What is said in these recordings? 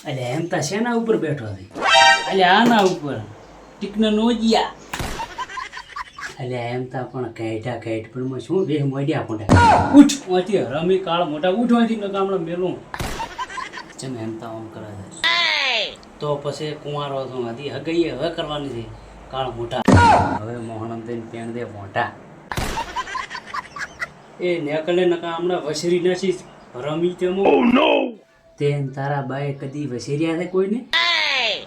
અલે એમ તા શેના ઉપર બેઠો છે? અલે આના ઉપર ટેકનોલોજીયા. અલે એમ તા પણ કહેઠા કહેઠ પણ માં શું બે મોડ્યા કોંડા. ઉઠ ઓથી રમી કાળ મોટા ઉઠવાથી ન ગામડા મેલું. ચમ એમ તા આમ કરે છે. તો પછી કુંવારો તો હતી હગઈ હવે કરવાની છે કાળ મોટા. હવે મોહણમ દઈને પેણ દે મોટા. એ નેકલે નકા હમણાં વસરી નાસી રમી તેમ. તેમ તારા બાએ કદી વસેર્યા છે કોઈને?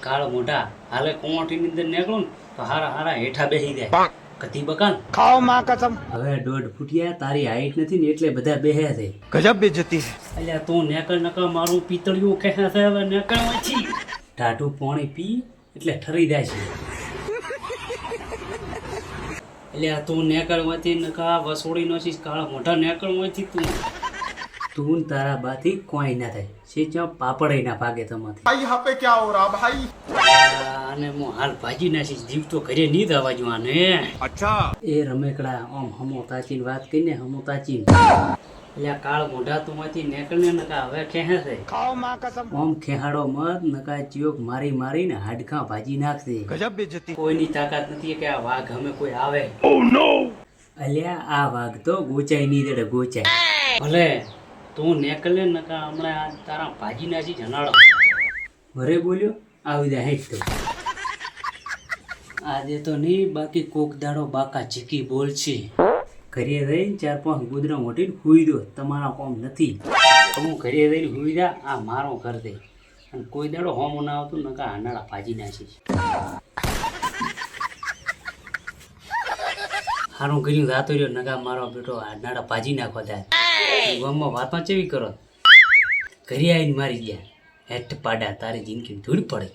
કાળ મોટા હાલે કોમોટીની અંદર નીકળો ને તો હારા હારા હેઠા બેસી જાય કદી બકાન ખાઓ માં કસમ. હવે 1.5 ફૂટિયા તારી હાઈટ નથી ને એટલે બધા બેહે છે. ગજબ બેજતી है. અલ્યા તું નેકળ નકા મારું પિતળિયું ખેંચે છે હવે નેકળ વાંચી ટાટું પાણી પી એટલે ઠરી જાય છે. અલ્યા તું નેકળ વાંચી નકા વસોડી નોશીશ કાળ મોટા નેકળ વાંચી તું ને તારા બાથી કોઈ ના થાય છે ચા પાપડ ના ભાગે તમાથી. भाई यहाँ पे क्या हो रहा भाई? અને હું હાલ ભાજી નાખીશ જીવ તો ઘરે નહીં દવા જોવાને. अच्छा. એ રમેકડા આમ હમો તાચીને વાત કરીને હમો તાચીને એટલે કાળ મોઢા તું માંથી નીકળને નકા હવે ખેહે છે. खाओ માં કસમ. આમ ખેહાડો મત નકા ચિયોક મારી મારીને હાડકા ભાજી નાખશે. ગજબ બેજતી. કોઈની તાકાત નથી કે આ વાઘ અમે કોઈ આવે. Oh no. અલ્યા આ વાઘ તો ગોચાઈ નહીં દેડે ગોચાઈ. ભલે તું નેકલે નકા હમણાં તારા ભાજી નાસી જનાડો. ભરે બોલ્યો આવી જાય હેઠ તો. આજે તો નહીં બાકી કોક દાડો બાકા ચીકી બોલશે. ઘરે રહીને 4-5 ગુદરા મોટીને હુઈ દો તમારા કોમ નથી. હું ઘરે રહીને હુઈ જા આ મારો ઘર દે અને કોઈ દાડો હોમો ના આવતું નકા હાંડાળા ભાજી નાખીશ. હારું કર્યું રાતો રહ્યો નકા મારો બેટો હાંડાળા ભાજી નાખવા જાય. ગામમાં વાતમાં ચેવી કરો ઘરે આવીને મારી ગયા હેઠ પાડા તારી જિંદગી ધૂળ પડે.